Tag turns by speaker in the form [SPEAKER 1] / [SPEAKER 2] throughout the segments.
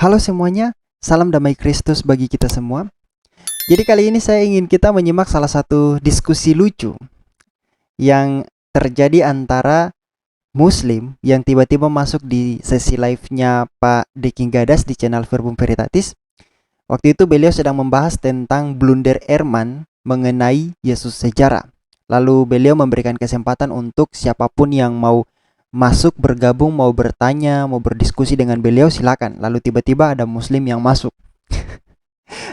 [SPEAKER 1] Halo semuanya, salam damai Kristus bagi kita semua. Jadi kali ini saya ingin kita menyimak salah satu diskusi lucu yang terjadi antara Muslim yang tiba-tiba masuk di sesi live-nya Pak Deking Gadas di channel Verbum Veritatis. Waktu itu beliau sedang membahas tentang blunder Erman mengenai Yesus sejarah. Lalu beliau memberikan kesempatan untuk siapapun yang mau masuk, bergabung, mau bertanya, mau berdiskusi dengan beliau, silakan. Lalu tiba-tiba ada Muslim yang masuk.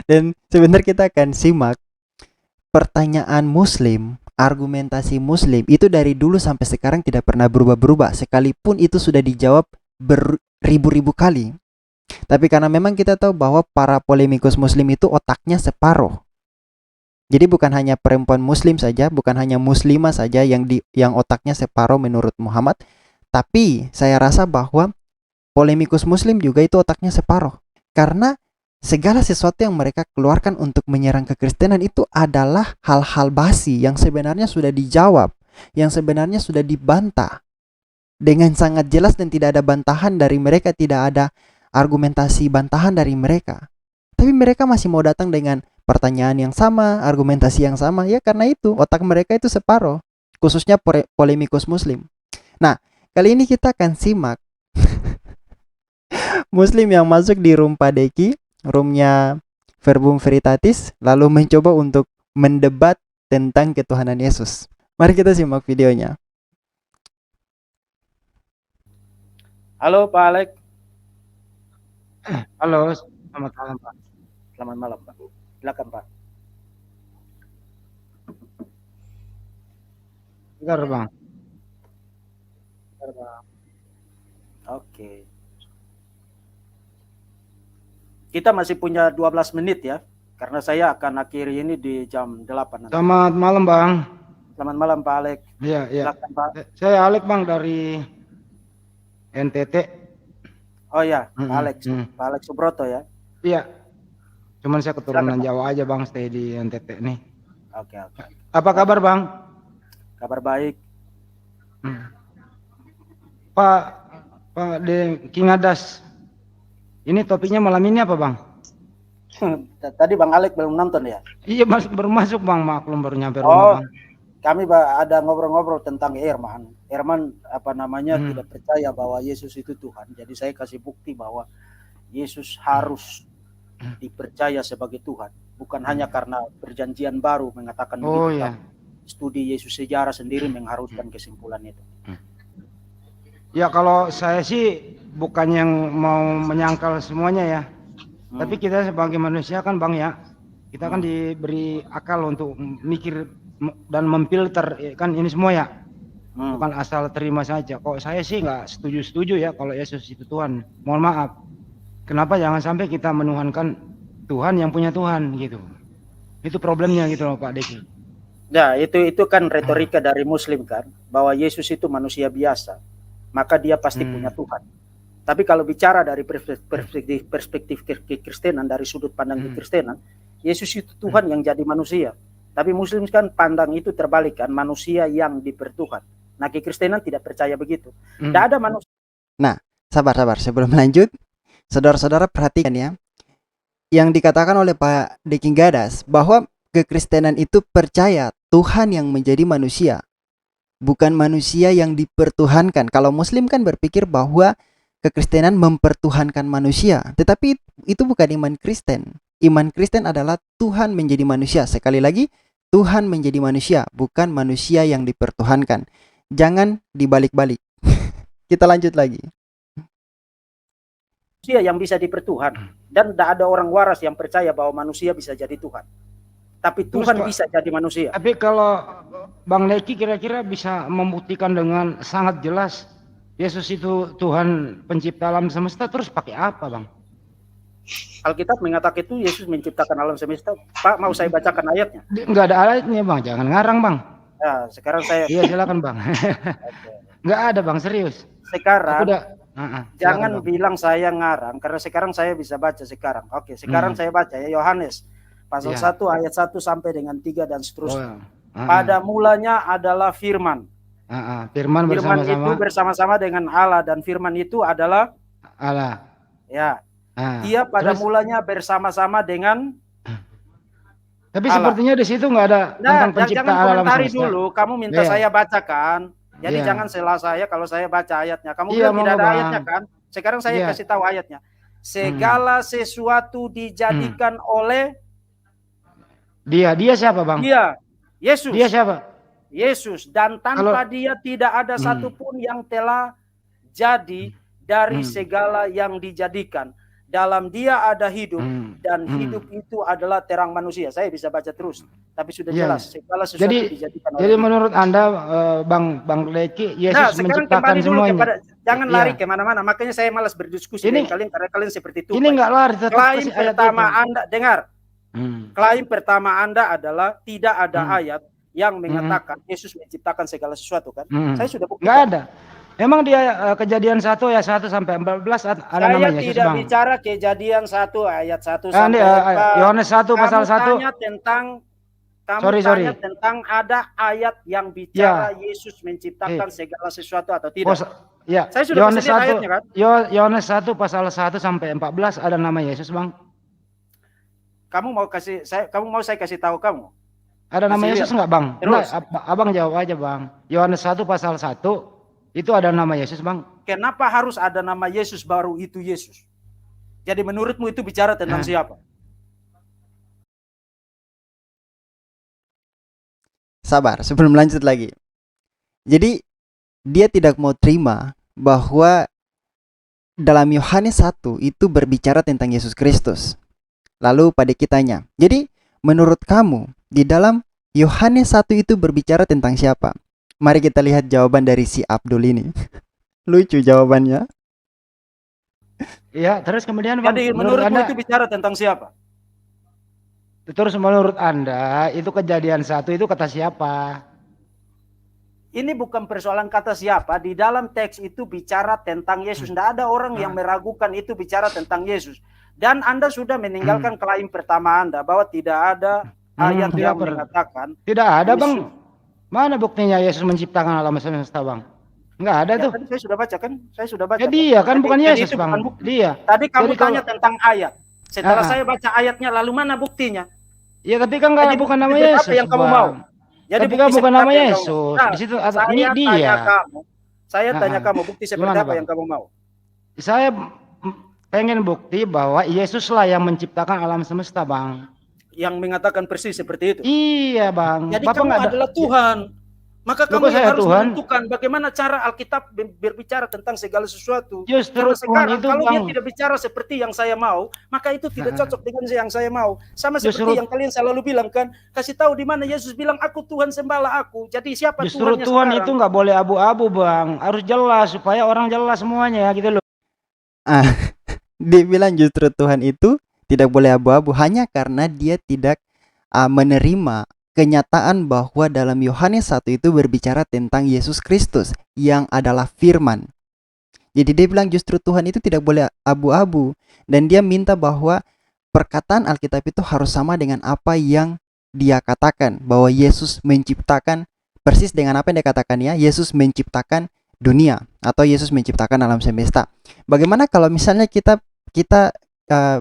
[SPEAKER 1] Dan sebentar kita akan simak pertanyaan Muslim, argumentasi Muslim itu dari dulu sampai sekarang tidak pernah berubah-berubah, sekalipun itu sudah dijawab beribu-ribu kali. Tapi karena memang kita tahu bahwa para polemikus Muslim itu otaknya separuh. Jadi bukan hanya perempuan Muslim saja, bukan hanya Muslimah saja yang otaknya separuh menurut Muhammad, tapi saya rasa bahwa polemikus Muslim juga itu otaknya separuh. Karena segala sesuatu yang mereka keluarkan untuk menyerang kekristenan itu adalah hal-hal basi yang sebenarnya sudah dijawab, yang sebenarnya sudah dibantah dengan sangat jelas dan tidak ada bantahan dari mereka, tidak ada argumentasi bantahan dari mereka. Tapi mereka masih mau datang dengan pertanyaan yang sama, argumentasi yang sama, ya karena itu otak mereka itu separuh, khususnya polemikus Muslim. Nah, kali ini kita akan simak Muslim yang masuk di room Padeki, roomnya Verbum Veritatis, lalu mencoba untuk mendebat tentang ketuhanan Yesus. Mari kita simak videonya.
[SPEAKER 2] Halo Pak Alek.
[SPEAKER 3] Halo, selamat malam Pak.
[SPEAKER 2] Selamat malam Pak. Silakan Pak.
[SPEAKER 3] Bentar Bang.
[SPEAKER 2] Oke. Kita masih punya 12 menit ya. Karena saya akan akhiri ini di jam 8 nanti.
[SPEAKER 3] Selamat malam Bang.
[SPEAKER 2] Selamat malam Pak Alek.
[SPEAKER 3] Iya, iya.
[SPEAKER 2] Silakan Pak.
[SPEAKER 3] Saya Alek Bang dari NTT.
[SPEAKER 2] Oh ya, Pak Alek. Pak Alek Subroto ya.
[SPEAKER 3] Iya. Cuman saya keturunan
[SPEAKER 2] Silakan, Pak.
[SPEAKER 3] Jawa aja Bang, stay di NTT nih.
[SPEAKER 2] Oke.
[SPEAKER 3] Apa kabar Bang?
[SPEAKER 2] Kabar baik.
[SPEAKER 3] Pak De King Adas. Ini topiknya malam ini apa Bang?
[SPEAKER 2] Tadi Bang Alek belum nonton ya?
[SPEAKER 3] Iya, baru masuk Bang, maklum baru nyampe rumah Bang.
[SPEAKER 2] Kami ada ngobrol-ngobrol tentang Erman. Erman tidak percaya bahwa Yesus itu Tuhan. Jadi saya kasih bukti bahwa Yesus harus dipercaya sebagai Tuhan, bukan hanya karena perjanjian baru mengatakan begitu.
[SPEAKER 3] Iya.
[SPEAKER 2] Studi Yesus sejarah sendiri mengharuskan kesimpulan itu.
[SPEAKER 3] Ya kalau saya sih bukan yang mau menyangkal semuanya ya. Tapi kita sebagai manusia kan Bang ya, kita kan diberi akal untuk mikir dan memfilter kan ini semua ya. Bukan asal terima saja. Kok saya sih nggak setuju ya kalau Yesus itu Tuhan. Mohon maaf. Kenapa jangan sampai kita menuhankan Tuhan yang punya Tuhan gitu. Itu problemnya gitu loh Pak Deki.
[SPEAKER 2] Ya, itu kan retorika dari Muslim kan, bahwa Yesus itu manusia biasa, maka dia pasti punya Tuhan. Tapi kalau bicara dari perspektif kekristenan, dari sudut pandang kekristenan, Yesus itu Tuhan yang jadi manusia. Tapi Muslim kan pandang itu terbalik kan, manusia yang dipertuhan. Nah, kekristenan tidak percaya begitu. Tidak ada manusia.
[SPEAKER 1] Nah, sabar sebelum lanjut, saudara-saudara perhatikan ya, yang dikatakan oleh Pak Deking Gadas bahwa kekristenan itu percaya Tuhan yang menjadi manusia, bukan manusia yang dipertuhankan. Kalau Muslim kan berpikir bahwa kekristenan mempertuhankan manusia, tetapi itu bukan iman Kristen. Iman Kristen adalah Tuhan menjadi manusia. Sekali lagi, Tuhan menjadi manusia, bukan manusia yang dipertuhankan. Jangan dibalik-balik. Kita lanjut lagi.
[SPEAKER 2] Manusia yang bisa dipertuhan, dan tidak ada orang waras yang percaya bahwa manusia bisa jadi Tuhan. Tapi Tuhan bisa jadi manusia.
[SPEAKER 3] Tapi kalau Bang Neki kira-kira bisa membuktikan dengan sangat jelas Yesus itu Tuhan pencipta alam semesta, terus pakai apa Bang?
[SPEAKER 2] Alkitab mengatakan itu Yesus menciptakan alam semesta. Pak, mau saya bacakan ayatnya?
[SPEAKER 3] Enggak ada ayatnya Bang, jangan ngarang Bang.
[SPEAKER 2] Ya, sekarang saya...
[SPEAKER 3] Iya silakan Bang. Enggak ada Bang, serius.
[SPEAKER 2] Sekarang jangan
[SPEAKER 3] bang
[SPEAKER 2] bilang saya ngarang, karena sekarang saya bisa baca sekarang. Oke, sekarang saya baca ya, Yohanes pasal 1 ayat 1 sampai dengan 3 dan seterusnya. Pada mulanya adalah firman.
[SPEAKER 3] Firman
[SPEAKER 2] itu bersama-sama dengan Allah, dan firman itu adalah
[SPEAKER 3] Allah.
[SPEAKER 2] Ya. Dia pada
[SPEAKER 3] terus?
[SPEAKER 2] mulanya bersama-sama dengan
[SPEAKER 3] Tapi
[SPEAKER 2] Allah.
[SPEAKER 3] sepertinya di situ nggak ada tentang
[SPEAKER 2] Jangan
[SPEAKER 3] penciptaan alam
[SPEAKER 2] komentari
[SPEAKER 3] semesta.
[SPEAKER 2] dulu. Kamu minta
[SPEAKER 3] Iya.
[SPEAKER 2] saya bacakan. Jadi
[SPEAKER 3] Iya.
[SPEAKER 2] jangan salah saya kalau saya baca ayatnya. Kamu
[SPEAKER 3] Iya,
[SPEAKER 2] bilang tidak
[SPEAKER 3] monggo,
[SPEAKER 2] ada
[SPEAKER 3] Bang.
[SPEAKER 2] ayatnya kan? Sekarang saya
[SPEAKER 3] Iya.
[SPEAKER 2] kasih tahu ayatnya. Segala sesuatu dijadikan oleh
[SPEAKER 3] Dia siapa, Bang?
[SPEAKER 2] Dia, Yesus.
[SPEAKER 3] Dia siapa?
[SPEAKER 2] Yesus. Dan tanpa Dia tidak ada satupun yang telah jadi dari segala yang dijadikan. Dalam Dia ada hidup, dan hidup itu adalah terang manusia. Saya bisa baca terus, tapi sudah jelas segala sesuatu dijadikan oleh.
[SPEAKER 3] Jadi menurut Anda, Bang Leki, Yesus
[SPEAKER 2] sekarang
[SPEAKER 3] menciptakan
[SPEAKER 2] kembali dulu
[SPEAKER 3] semuanya.
[SPEAKER 2] kepada, jangan lari kemana-mana. Makanya saya malas berdiskusi dengan kalian karena kalian seperti itu.
[SPEAKER 3] Ini nggak lari, tetap
[SPEAKER 2] klaim pertama Anda dengar. Klaim pertama Anda adalah tidak ada ayat yang mengatakan Yesus menciptakan segala sesuatu kan? Saya sudah buktikan.
[SPEAKER 3] Nggak ada. Emang dia Kejadian 1 ayat 1 sampai 14 ada nama Yesus,
[SPEAKER 2] Saya tidak
[SPEAKER 3] Bang?
[SPEAKER 2] bicara Kejadian 1 ayat 1 sampai 4.
[SPEAKER 3] Yohanes 1 pasal 1.
[SPEAKER 2] Tanya tentang tanya tentang ada ayat yang bicara Yesus menciptakan segala sesuatu atau tidak. Saya sudah kasih lihat ayatnya kan?
[SPEAKER 3] Yohanes 1 pasal 1 sampai 14 ada nama Yesus, Bang?
[SPEAKER 2] Kamu mau saya kasih tahu kamu?
[SPEAKER 3] Ada nama Yesus enggak, Bang? Enggak, Abang jawab aja, Bang. Yohanes 1 pasal 1 itu ada nama Yesus, Bang.
[SPEAKER 2] Kenapa harus ada nama Yesus baru itu Yesus? Jadi menurutmu itu bicara tentang siapa?
[SPEAKER 1] Sabar, sebelum lanjut lagi. Jadi dia tidak mau terima bahwa dalam Yohanes 1 itu berbicara tentang Yesus Kristus. Lalu pada kitanya, jadi menurut kamu di dalam Yohanes 1 itu berbicara tentang siapa? Mari kita lihat jawaban dari si Abdul ini. Lucu jawabannya.
[SPEAKER 3] Iya, terus kemudian, Bang,
[SPEAKER 2] jadi menurutmu itu bicara tentang siapa?
[SPEAKER 3] Terus menurut Anda itu Kejadian 1 itu kata siapa?
[SPEAKER 2] Ini bukan persoalan kata siapa. Di dalam teks itu bicara tentang Yesus. Tidak ada orang yang meragukan itu bicara tentang Yesus. Dan Anda sudah meninggalkan klaim pertama Anda bahwa tidak ada ayat yang mengatakan.
[SPEAKER 3] Tidak ada, Bang. Mana buktinya Yesus menciptakan alam semesta, Bang? Enggak ada tuh.
[SPEAKER 2] Tadi saya sudah baca kan? Saya sudah baca.
[SPEAKER 3] Dia kan bukan Yesus, Bang. Dia.
[SPEAKER 2] Tadi kamu tanya tentang ayat. Setelah saya baca ayatnya, lalu mana buktinya?
[SPEAKER 3] Ya, tapi kan enggak bukan nama Yesus.
[SPEAKER 2] Apa yang kamu mau?
[SPEAKER 3] Jadi tapi kan bukan nama Yesus. Di situ ini dia.
[SPEAKER 2] Saya tanya kamu bukti seperti apa yang kamu mau?
[SPEAKER 3] Saya pengen bukti bahwa Yesuslah yang menciptakan alam semesta, Bang.
[SPEAKER 2] Yang mengatakan persis seperti itu.
[SPEAKER 3] Iya, Bang.
[SPEAKER 2] Jadi kamu adalah Tuhan. Maka kamu harus menentukan bagaimana cara Alkitab berbicara tentang segala sesuatu.
[SPEAKER 3] Justru
[SPEAKER 2] sekarang kalau dia tidak bicara seperti yang saya mau, maka itu tidak cocok dengan yang saya mau. Sama seperti yang kalian selalu bilang kan, kasih tahu di mana Yesus bilang aku Tuhan sembahlah aku. Jadi siapa Tuhannya sekarang?
[SPEAKER 3] Justru Tuhan itu nggak boleh abu-abu, Bang. Harus jelas supaya orang jelas semuanya gitu loh.
[SPEAKER 1] Dia bilang justru Tuhan itu tidak boleh abu-abu hanya karena dia tidak menerima kenyataan bahwa dalam Yohanes 1 itu berbicara tentang Yesus Kristus yang adalah firman. Jadi dia bilang justru Tuhan itu tidak boleh abu-abu. Dan dia minta bahwa perkataan Alkitab itu harus sama dengan apa yang dia katakan. Bahwa Yesus menciptakan, persis dengan apa yang dia katakan ya, Yesus menciptakan dunia atau Yesus menciptakan alam semesta. Bagaimana kalau misalnya kita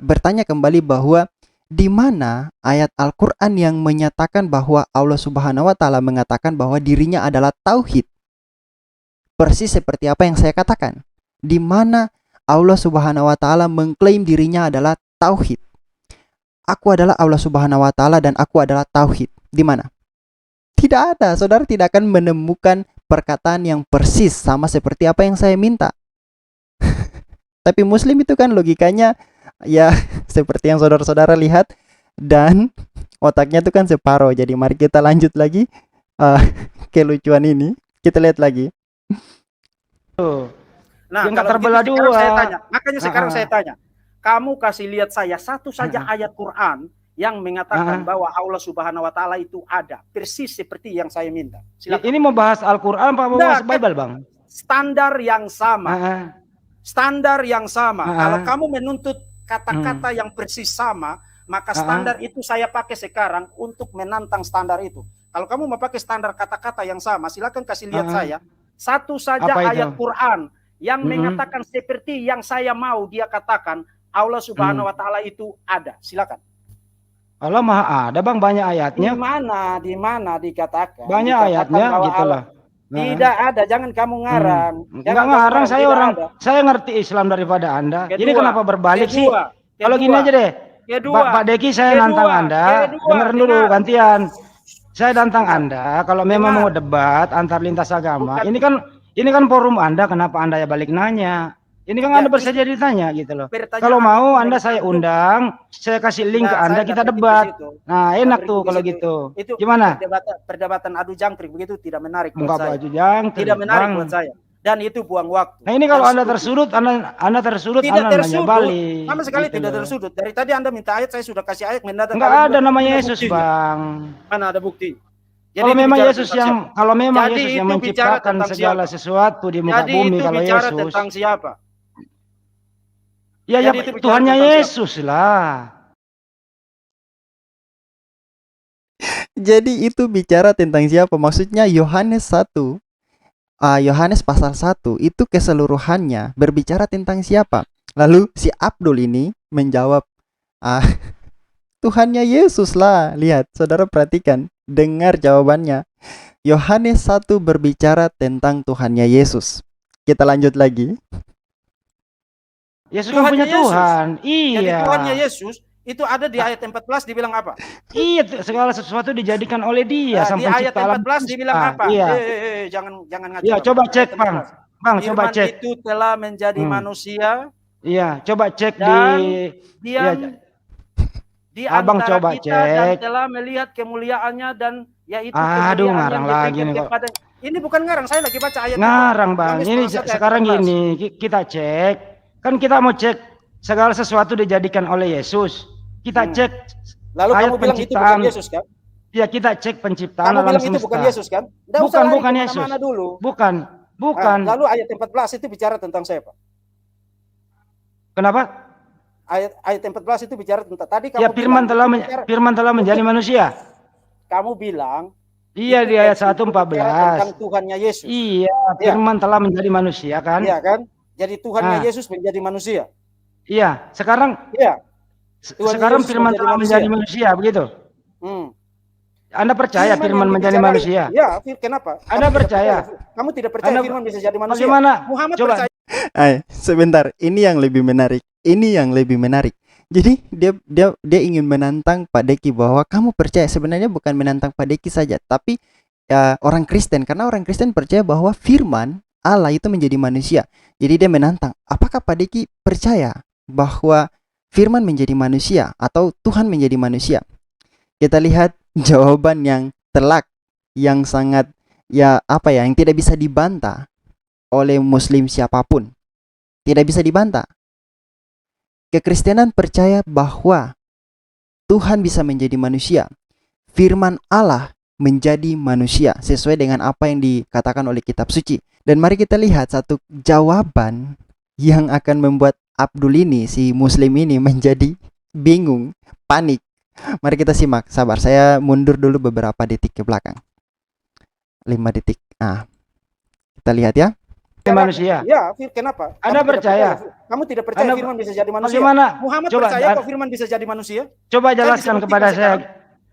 [SPEAKER 1] bertanya kembali bahwa di mana ayat Al-Quran yang menyatakan bahwa Allah Subhanahu wa Ta'ala mengatakan bahwa dirinya adalah tauhid, persis seperti apa yang saya katakan. Di mana Allah Subhanahu wa Ta'ala mengklaim dirinya adalah tauhid. Aku adalah Allah Subhanahu wa Ta'ala dan aku adalah tauhid. Di mana? Tidak ada. Saudara tidak akan menemukan perkataan yang persis sama seperti apa yang saya minta. Tapi Muslim itu kan logikanya ya seperti yang saudara-saudara lihat, dan otaknya itu kan separuh. Jadi mari kita lanjut lagi kelucuan ini. Kita lihat lagi.
[SPEAKER 2] Nah, kalau terbelah dua. Saya tanya, makanya sekarang saya tanya, kamu kasih lihat saya satu saja ayat Quran yang mengatakan bahwa Allah Subhanahu wa Ta'ala itu ada, persis seperti yang saya minta.
[SPEAKER 3] Silakan. Ini mau bahas Al-Quran apa mau bahas Bible, Bang?
[SPEAKER 2] Standar yang sama. Standar yang sama. Kalau kamu menuntut kata-kata yang persis sama, maka standar itu saya pakai sekarang untuk menantang standar itu. Kalau kamu mau pakai standar kata-kata yang sama, silakan kasih lihat saya satu saja ayat Quran yang mengatakan seperti yang saya mau dia katakan, Allah Subhanahu wa taala itu ada? Silakan.
[SPEAKER 3] Allah Maha ada, Bang, banyak ayatnya.
[SPEAKER 2] Di mana dikatakan?
[SPEAKER 3] Banyak ayatnya gitu loh.
[SPEAKER 2] Tidak ada, jangan kamu ngarang.
[SPEAKER 3] Enggak ngarang, saya ngerti Islam daripada Anda. Jadi kenapa berbalik sih? Kalau gini aja deh. Pak Deki, saya nantang Anda. Dengerin dulu gantian. Saya nantang Anda kalau memang mau debat antar lintas agama. Ini kan forum Anda, kenapa Anda ya balik nanya? Ini kan Anda bersedia ditanya gitu loh. Kalau mau Anda saya undang, saya kasih link ke Anda, kita debat. Nah, enak tuh kalau gitu.
[SPEAKER 2] Itu
[SPEAKER 3] gimana?
[SPEAKER 2] Perdebatan adu jangkrik begitu tidak menarik buat
[SPEAKER 3] saya.
[SPEAKER 2] Tidak menarik buat saya. Dan itu buang waktu.
[SPEAKER 3] Nah, ini kalau Anda tersudut, Anda tersudut, Anda nanya balik.
[SPEAKER 2] Sama sekali tidak tersudut. Dari tadi Anda minta ayat, saya sudah kasih ayat.
[SPEAKER 3] Enggak ada namanya Yesus, Bang.
[SPEAKER 2] Mana ada bukti?
[SPEAKER 3] Kalau memang Yesus yang menciptakan segala sesuatu di muka bumi, kalau Yesus
[SPEAKER 2] tentang siapa?
[SPEAKER 3] Ya Tuhannya Yesus lah.
[SPEAKER 1] Jadi itu bicara tentang siapa? Maksudnya Yohanes 1, Yohanes pasal 1 itu keseluruhannya berbicara tentang siapa? Lalu si Abdul ini menjawab, Tuhannya Yesus lah. Lihat, saudara perhatikan, dengar jawabannya. Yohanes 1 berbicara tentang Tuhannya Yesus. Kita lanjut lagi.
[SPEAKER 3] Yesus kan punya Tuhan. Iya.
[SPEAKER 2] Jadi Tuhannya Yesus itu ada di ayat 14 dibilang apa?
[SPEAKER 3] Iya, segala sesuatu dijadikan oleh Dia sang pencipta alam.
[SPEAKER 2] Di ayat 14 dibilang apa?
[SPEAKER 3] Iya.
[SPEAKER 2] Jangan ngaco.
[SPEAKER 3] Iya, coba cek, Bang. Bang, coba cek.
[SPEAKER 2] Itu telah menjadi manusia.
[SPEAKER 3] Iya, coba cek
[SPEAKER 2] di Abang antara coba kita cek. Dan telah melihat kemuliaannya dan yaitu
[SPEAKER 3] aduh, ngarang lagi nih kok.
[SPEAKER 2] Ini bukan ngarang, saya lagi baca ayat.
[SPEAKER 3] Ngarang, Bang. Ini sekarang gini, kita cek. Kan kita mau cek segala sesuatu dijadikan oleh Yesus. Kita cek.
[SPEAKER 2] Lalu kamu bilang itu bukan Yesus kan?
[SPEAKER 3] Ya, kita cek penciptaan
[SPEAKER 2] alam
[SPEAKER 3] semesta.
[SPEAKER 2] Itu bukan Yesus kan?
[SPEAKER 3] Bukan Yesus.
[SPEAKER 2] Dulu.
[SPEAKER 3] Bukan.
[SPEAKER 2] Lalu ayat 14 itu bicara tentang siapa?
[SPEAKER 3] Kenapa?
[SPEAKER 2] Ayat 14 itu bicara tentang tadi kamu.
[SPEAKER 3] Ya, firman telah menjadi manusia.
[SPEAKER 2] Kamu bilang
[SPEAKER 3] iya di ayat 1:14
[SPEAKER 2] tentang Tuhannya Yesus.
[SPEAKER 3] Iya, firman telah menjadi manusia kan?
[SPEAKER 2] Iya kan? Jadi Tuhannya Yesus menjadi manusia.
[SPEAKER 3] Iya, sekarang sekarang firman telah menjadi manusia, begitu? Anda percaya firman menjadi manusia?
[SPEAKER 2] Ya, kenapa?
[SPEAKER 3] Anda percaya?
[SPEAKER 2] Kamu tidak percaya firman bisa jadi manusia?
[SPEAKER 3] Bagaimana?
[SPEAKER 2] Muhammad
[SPEAKER 3] coba
[SPEAKER 2] percaya.
[SPEAKER 1] Sebentar, ini yang lebih menarik. Jadi dia ingin menantang Pak Deki bahwa kamu percaya. Sebenarnya bukan menantang Pak Deki saja, tapi orang Kristen, karena orang Kristen percaya bahwa firman Allah itu menjadi manusia. Jadi dia menantang, apakah Pak Deki percaya bahwa firman menjadi manusia atau Tuhan menjadi manusia? Kita lihat jawaban yang telak, yang sangat yang tidak bisa dibantah oleh Muslim siapapun. Tidak bisa dibantah. Kekristenan percaya bahwa Tuhan bisa menjadi manusia. Firman Allah menjadi manusia sesuai dengan apa yang dikatakan oleh kitab suci. Dan mari kita lihat satu jawaban yang akan membuat Abdul ini, si Muslim ini, menjadi bingung, panik. Mari kita simak. Sabar, saya mundur dulu beberapa detik ke belakang. 5 detik. Kita lihat ya.
[SPEAKER 3] Manusia.
[SPEAKER 2] Ya, kenapa?
[SPEAKER 3] Anda percaya?
[SPEAKER 2] Kamu tidak percaya firman bisa jadi manusia?
[SPEAKER 3] Bagaimana?
[SPEAKER 2] Muhammad percaya kok firman bisa jadi manusia?
[SPEAKER 3] Coba jelaskan kepada saya.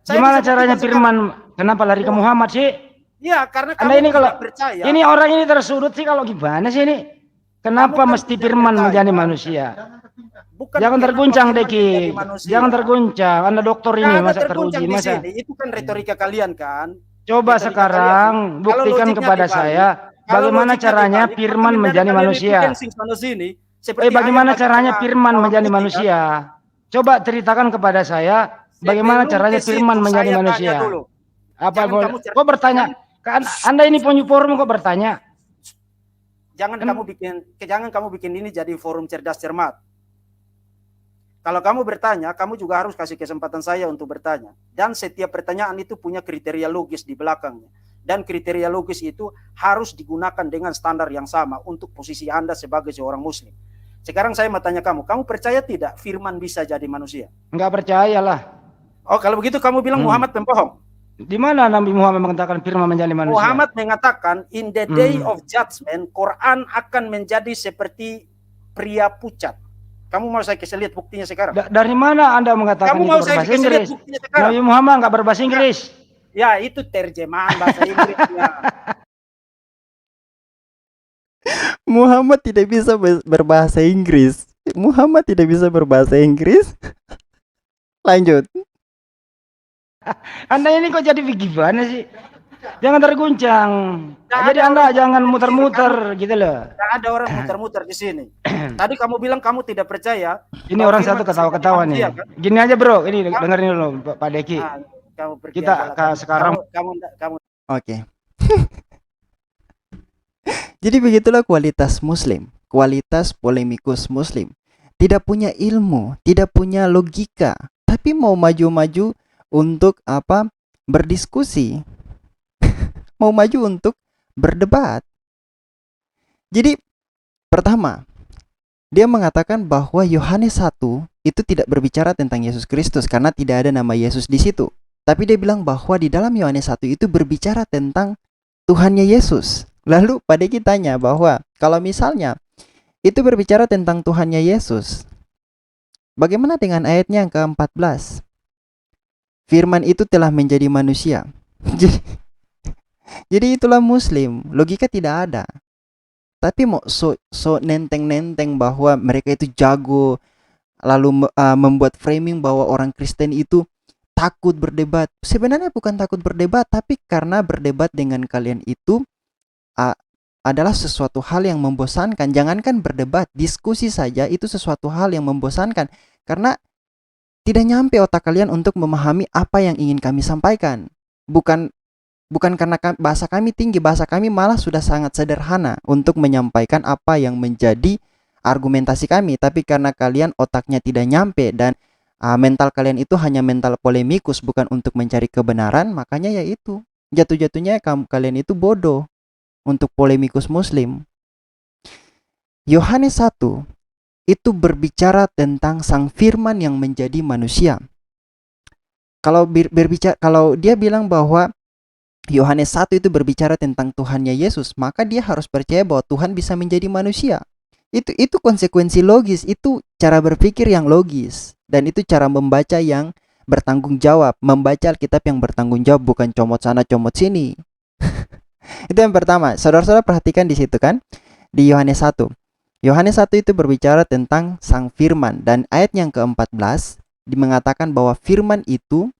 [SPEAKER 3] Gimana caranya firman? Kenapa lari ke Muhammad sih?
[SPEAKER 2] Ya, karena kamu tidak percaya.
[SPEAKER 3] Ini orang ini tersudut sih kalau gimana sih ini? Kenapa mesti firman menjadi manusia? Jangan terguncang, Deki. Jangan terguncang. Anda dokter ini, masa teruji, masa?
[SPEAKER 2] Itu kan retorika kalian kan?
[SPEAKER 3] Coba sekarang buktikan kepada saya bagaimana caranya firman menjadi manusia. Bagaimana caranya firman menjadi manusia? Coba ceritakan kepada saya bagaimana caranya firman menjadi manusia. Apa kok bertanya? Anda ini punya forum kok bertanya?
[SPEAKER 2] Jangan kamu bikin ini jadi forum cerdas cermat. Kalau kamu bertanya, kamu juga harus kasih kesempatan saya untuk bertanya. Dan setiap pertanyaan itu punya kriteria logis di belakangnya. Dan kriteria logis itu harus digunakan dengan standar yang sama untuk posisi Anda sebagai seorang muslim. Sekarang saya mau tanya kamu percaya tidak firman bisa jadi manusia?
[SPEAKER 3] Enggak percaya lah.
[SPEAKER 2] Oh, kalau begitu kamu bilang Muhammad pembohong.
[SPEAKER 3] Di mana Nabi Muhammad mengatakan firman menjadi manusia?
[SPEAKER 2] Muhammad mengatakan in the day of judgment, Quran akan menjadi seperti pria pucat. Kamu mau saya kasih lihat buktinya sekarang?
[SPEAKER 3] Dari mana Anda mengatakan
[SPEAKER 2] Kamu
[SPEAKER 3] itu
[SPEAKER 2] mau saya
[SPEAKER 3] berbahasa
[SPEAKER 2] kasih lihat
[SPEAKER 3] Inggris?
[SPEAKER 2] buktinya sekarang?
[SPEAKER 3] Nabi Muhammad nggak berbahasa Inggris.
[SPEAKER 2] Ya, itu terjemahan bahasa Inggrisnya.
[SPEAKER 1] Muhammad tidak bisa berbahasa Inggris. Muhammad tidak bisa berbahasa Inggris. Lanjut.
[SPEAKER 3] Anda ini kok jadi gimana sih? Jangan terguncang.
[SPEAKER 2] Nggak
[SPEAKER 3] Jadi
[SPEAKER 2] ada
[SPEAKER 3] Anda
[SPEAKER 2] orang
[SPEAKER 3] jangan
[SPEAKER 2] muter-muter di sini.
[SPEAKER 3] muter-muter gitu loh.
[SPEAKER 2] Nggak ada orang muter-muter di sini. Tadi kamu bilang kamu tidak percaya.
[SPEAKER 3] Ini
[SPEAKER 2] bahwa
[SPEAKER 3] orang
[SPEAKER 2] firman
[SPEAKER 3] satu
[SPEAKER 2] bisa
[SPEAKER 3] ketawa-ketawa
[SPEAKER 2] jadi
[SPEAKER 3] nih.
[SPEAKER 2] manusia, kan?
[SPEAKER 3] Gini aja bro, ini dengerin dulu Pak Deki.
[SPEAKER 2] Ah, kamu pergi
[SPEAKER 3] Kita
[SPEAKER 2] aja lah.
[SPEAKER 3] sekarang
[SPEAKER 2] Kamu
[SPEAKER 1] Oke. Jadi begitulah kualitas Muslim, kualitas polemikus Muslim. Tidak punya ilmu, tidak punya logika, tapi mau maju-maju untuk apa? Berdiskusi. Mau maju untuk berdebat. Jadi pertama, dia mengatakan bahwa Yohanes 1 itu tidak berbicara tentang Yesus Kristus karena tidak ada nama Yesus di situ. Tapi dia bilang bahwa di dalam Yohanes 1 itu berbicara tentang Tuhannya Yesus. Lalu Pak Deki tanya bahwa kalau misalnya itu berbicara tentang Tuhannya Yesus, bagaimana dengan ayatnya yang ke-14? Firman itu telah menjadi manusia. Jadi itulah Muslim, logika tidak ada. Tapi mau so nenteng-nenteng bahwa mereka itu jago, lalu membuat framing bahwa orang Kristen itu takut berdebat. Sebenarnya bukan takut berdebat, tapi karena berdebat dengan kalian itu adalah sesuatu hal yang membosankan. Jangankan berdebat, diskusi saja itu sesuatu hal yang membosankan. Karena tidak nyampe otak kalian untuk memahami apa yang ingin kami sampaikan. Bukan karena bahasa kami tinggi, bahasa kami malah sudah sangat sederhana untuk menyampaikan apa yang menjadi argumentasi kami. Tapi karena kalian otaknya tidak nyampe dan mental kalian itu hanya mental polemikus, bukan untuk mencari kebenaran, makanya ya itu jatuh-jatuhnya kalian itu bodoh untuk polemikus Muslim. Yohanes 1 itu berbicara tentang Sang Firman yang menjadi manusia. Kalau kalau dia bilang bahwa Yohanes 1 itu berbicara tentang Tuhannya Yesus, maka dia harus percaya bahwa Tuhan bisa menjadi manusia. Itu konsekuensi logis, itu cara berpikir yang logis, dan itu cara membaca yang bertanggung jawab. Membaca Alkitab yang bertanggung jawab, bukan comot sana comot sini. Itu yang pertama. Saudara-saudara perhatikan di situ kan, di Yohanes 1. Yohanes 1 itu berbicara tentang Sang Firman, dan ayat yang ke-14 mengatakan bahwa Firman itu,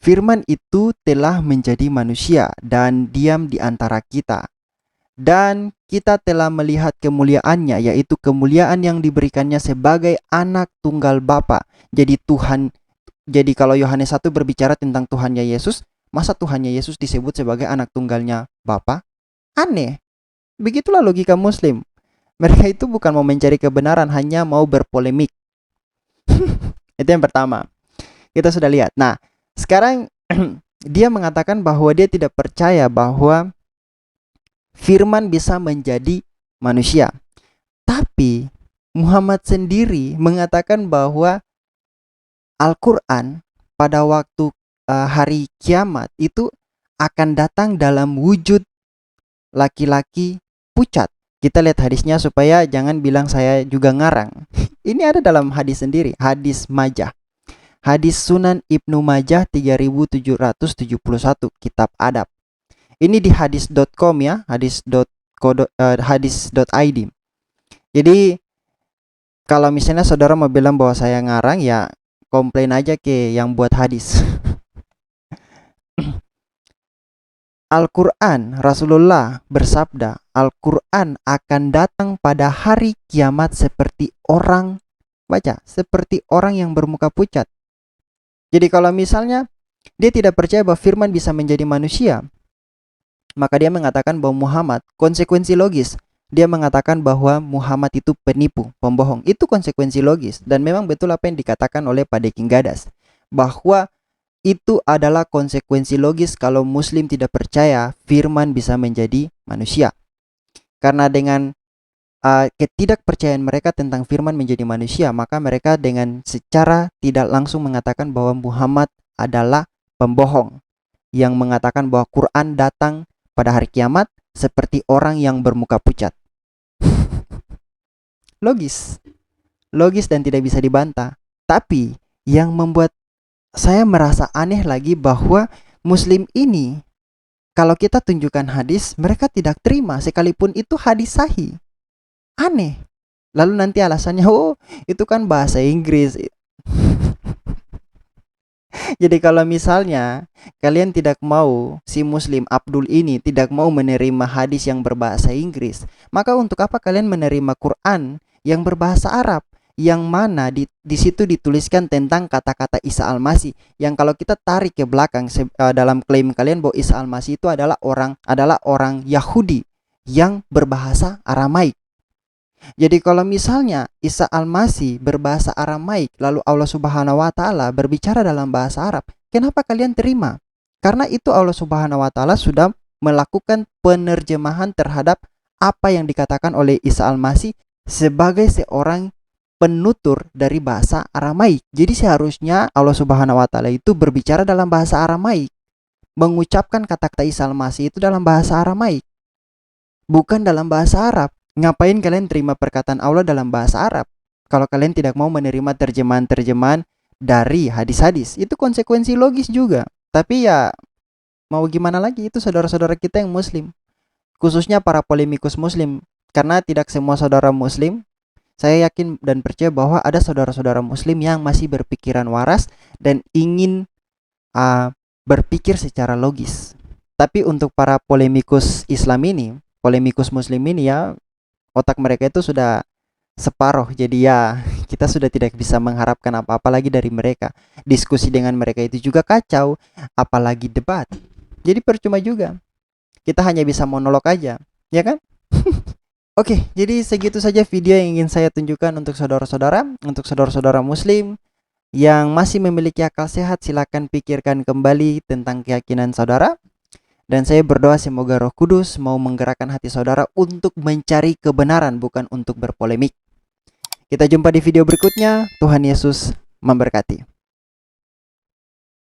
[SPEAKER 1] Firman itu telah menjadi manusia dan diam di antara kita. Dan kita telah melihat kemuliaannya, yaitu kemuliaan yang diberikannya sebagai anak tunggal Bapa. Jadi kalau Yohanes 1 berbicara tentang Tuhannya Yesus, masa Tuhannya Yesus disebut sebagai anak tunggalnya Bapa? Aneh. Begitulah logika Muslim. Mereka itu bukan mau mencari kebenaran, hanya mau berpolemik. Itu yang pertama. Kita sudah lihat. Nah, sekarang dia mengatakan bahwa dia tidak percaya bahwa Firman bisa menjadi manusia. Tapi Muhammad sendiri mengatakan bahwa Al-Quran pada waktu hari kiamat itu akan datang dalam wujud laki-laki pucat. Kita lihat hadisnya supaya jangan bilang saya juga ngarang. Ini ada dalam hadis sendiri, hadis Majah. Hadis Sunan Ibnu Majah 3771, kitab adab. Ini di hadis.com ya, hadis.id. Jadi kalau misalnya saudara mau bilang bahwa saya ngarang, ya komplain aja ke yang buat hadis. Al-Quran, Rasulullah bersabda, Al-Quran akan datang pada hari kiamat seperti orang, seperti orang yang bermuka pucat. Jadi kalau misalnya dia tidak percaya bahwa firman bisa menjadi manusia, maka dia mengatakan bahwa Muhammad, konsekuensi logis, dia mengatakan bahwa Muhammad itu penipu, pembohong. Itu konsekuensi logis, dan memang betul apa yang dikatakan oleh Pak Deki Gadas, bahwa itu adalah konsekuensi logis kalau Muslim tidak percaya firman bisa menjadi manusia. Karena dengan ketidakpercayaan mereka tentang firman menjadi manusia, maka mereka dengan secara tidak langsung mengatakan bahwa Muhammad adalah pembohong yang mengatakan bahwa Quran datang pada hari kiamat seperti orang yang bermuka pucat. Logis. Logis dan tidak bisa dibantah. Tapi yang membuat saya merasa aneh lagi bahwa Muslim ini, kalau kita tunjukkan hadis, mereka tidak terima sekalipun itu hadis sahih. Aneh. Lalu nanti alasannya, oh itu kan bahasa Inggris. Jadi kalau misalnya kalian tidak mau, si Muslim Abdul ini tidak mau menerima hadis yang berbahasa Inggris, maka untuk apa kalian menerima Quran yang berbahasa Arab? Yang mana di situ dituliskan tentang kata-kata Isa Al-Masih, yang kalau kita tarik ke belakang dalam klaim kalian bahwa Isa Al-Masih itu adalah orang Yahudi yang berbahasa Aramaik. Jadi kalau misalnya Isa Al-Masih berbahasa Aramaik, lalu Allah Subhanahu wa taala berbicara dalam bahasa Arab, kenapa kalian terima? Karena itu Allah Subhanahu wa taala sudah melakukan penerjemahan terhadap apa yang dikatakan oleh Isa Al-Masih sebagai seorang penutur dari bahasa Aramaik. Jadi seharusnya Allah Subhanahu wa taala itu berbicara dalam bahasa Aramaik, mengucapkan kata-kata Isa Al-Masih itu dalam bahasa Aramaik, bukan dalam bahasa Arab. Ngapain kalian terima perkataan Allah dalam bahasa Arab kalau kalian tidak mau menerima terjemahan-terjemahan dari hadis-hadis? Itu konsekuensi logis juga. Tapi ya mau gimana lagi, itu saudara-saudara kita yang Muslim, khususnya para polemikus Muslim. Karena tidak semua saudara Muslim, saya yakin dan percaya bahwa ada saudara-saudara Muslim yang masih berpikiran waras dan ingin berpikir secara logis. Tapi untuk para polemikus Islam ini, polemikus Muslim ini ya, otak mereka itu sudah separuh. Jadi ya kita sudah tidak bisa mengharapkan apa-apa lagi dari mereka. Diskusi dengan mereka itu juga kacau, apalagi debat. Jadi percuma juga. Kita hanya bisa monolog aja, ya kan? Oke, jadi segitu saja video yang ingin saya tunjukkan untuk saudara-saudara. Untuk saudara-saudara Muslim yang masih memiliki akal sehat, silakan pikirkan kembali tentang keyakinan saudara. Dan saya berdoa semoga Roh Kudus mau menggerakkan hati saudara untuk mencari kebenaran, bukan untuk berpolemik. Kita jumpa di video berikutnya. Tuhan Yesus memberkati.